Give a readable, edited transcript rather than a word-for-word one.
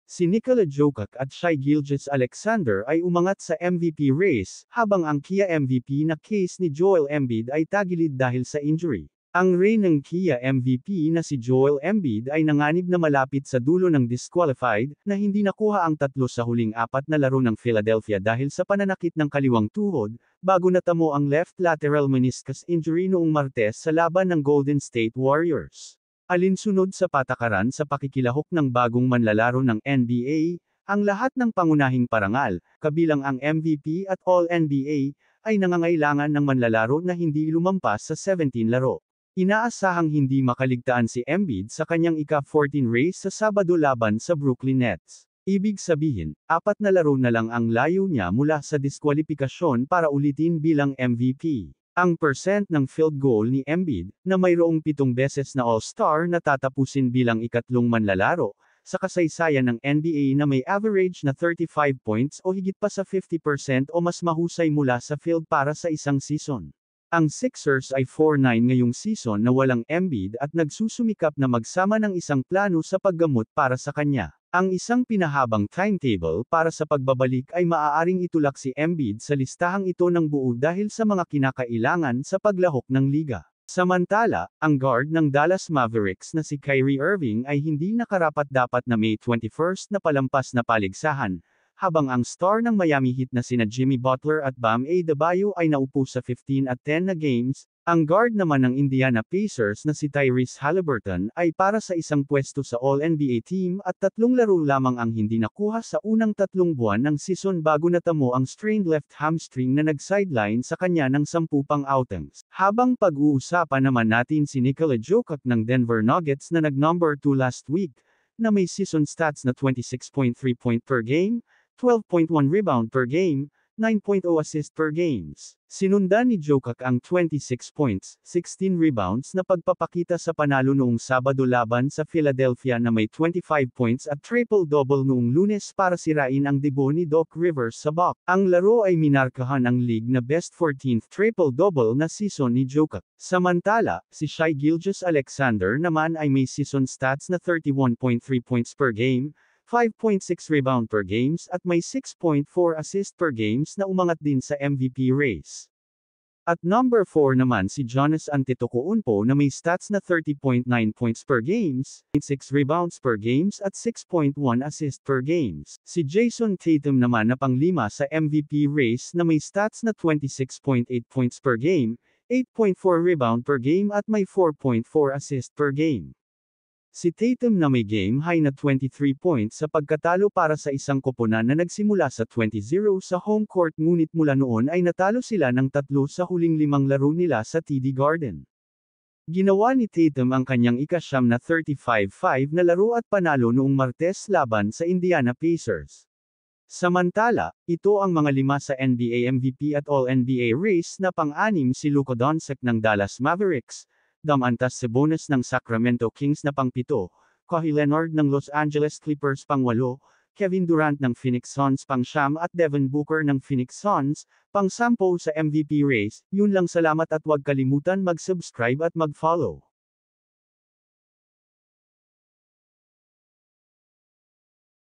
Si Nikola Jokic at Shai Gilgeous-Alexander ay umangat sa MVP race, habang ang Kia MVP na case ni Joel Embiid ay tagilid dahil sa injury. Ang reigning Kia MVP na si Joel Embiid ay nanganib na malapit sa dulo ng disqualified, na hindi nakuha ang 3 sa huling 4 na laro ng Philadelphia dahil sa pananakit ng kaliwang tuhod, bago natamo ang left lateral meniscus injury noong Martes sa laban ng Golden State Warriors. Alinsunod sa patakaran sa pakikilahok ng bagong manlalaro ng NBA, ang lahat ng pangunahing parangal, kabilang ang MVP at All-NBA, ay nangangailangan ng manlalaro na hindi lumampas sa 17 laro. Inaasahang hindi makaligtaan si Embiid sa kanyang ika-14 race sa Sabado laban sa Brooklyn Nets. Ibig sabihin, 4 na laro na lang ang layo niya mula sa diskwalipikasyon para ulitin bilang MVP. Ang percent ng field goal ni Embiid, na mayroong 7 beses na All-Star na tatapusin bilang ikatlong manlalaro, sa kasaysayan ng NBA na may average na 35 points o higit pa sa 50% o mas mahusay mula sa field para sa isang season. Ang Sixers ay 4-9 ngayong season na walang Embiid at nagsusumikap na magsama ng isang plano sa paggamot para sa kanya. Ang isang pinahabang timetable para sa pagbabalik ay maaaring itulak si Embiid sa listahang ito ng buo dahil sa mga kinakailangan sa paglahok ng liga. Samantala, ang guard ng Dallas Mavericks na si Kyrie Irving ay hindi nakarapat-dapat na May 21 na palampas na paligsahan, habang ang star ng Miami Heat na sina Jimmy Butler at Bam Adebayo ay naupo sa 15 at 10 na games. Ang guard naman ng Indiana Pacers na si Tyrese Haliburton ay para sa isang pwesto sa All-NBA team at 3 laro lamang ang hindi nakuha sa unang 3 buwan ng season bago natamo ang strained left hamstring na nag-sideline sa kanya ng 10 pang outings. Habang pag-uusapan naman natin si Nikola Jokic ng Denver Nuggets na nag-number 2 last week, na may season stats na 26.3 point per game, 12.1 rebound per game, 9.0 assist per games. Sinundan ni Jokic ang 26 points, 16 rebounds na pagpapakita sa panalo noong Sabado laban sa Philadelphia na may 25 points at triple-double noong Lunes para sirain ang debut ni Doc Rivers sa Bucks. Ang laro ay minarkahan ang league na best 14th triple-double na season ni Jokic. Samantala, si Shai Gilgeous-Alexander naman ay may season stats na 31.3 points per game, 5.6 rebound per games at may 6.4 assist per games na umangat din sa MVP race. At number 4 naman si Giannis Antetokounmpo na may stats na 30.9 points per games, 6 rebounds per games at 6.1 assist per games. Si Jason Tatum naman na pang-5 sa MVP race na may stats na 26.8 points per game, 8.4 rebound per game at may 4.4 assist per game. Si Tatum na may game-high na 23 points sa pagkatalo para sa isang koponan na nagsimula sa 20-0 sa home court ngunit mula noon ay natalo sila ng 3 sa huling 5 laro nila sa TD Garden. Ginawa ni Tatum ang kanyang ika-9 na 35-5 na laro at panalo noong Martes laban sa Indiana Pacers. Samantala, ito ang mga 5 sa NBA MVP at All-NBA race na pang-6 si Luka Doncic ng Dallas Mavericks, Domantas Sabonis ng Sacramento Kings na pang-7, Kawhi Leonard ng Los Angeles Clippers pang-8, Kevin Durant ng Phoenix Suns pang-9 at Devin Booker ng Phoenix Suns, pang-10 sa MVP race. Yun lang, salamat at huwag kalimutan mag-subscribe at mag-follow.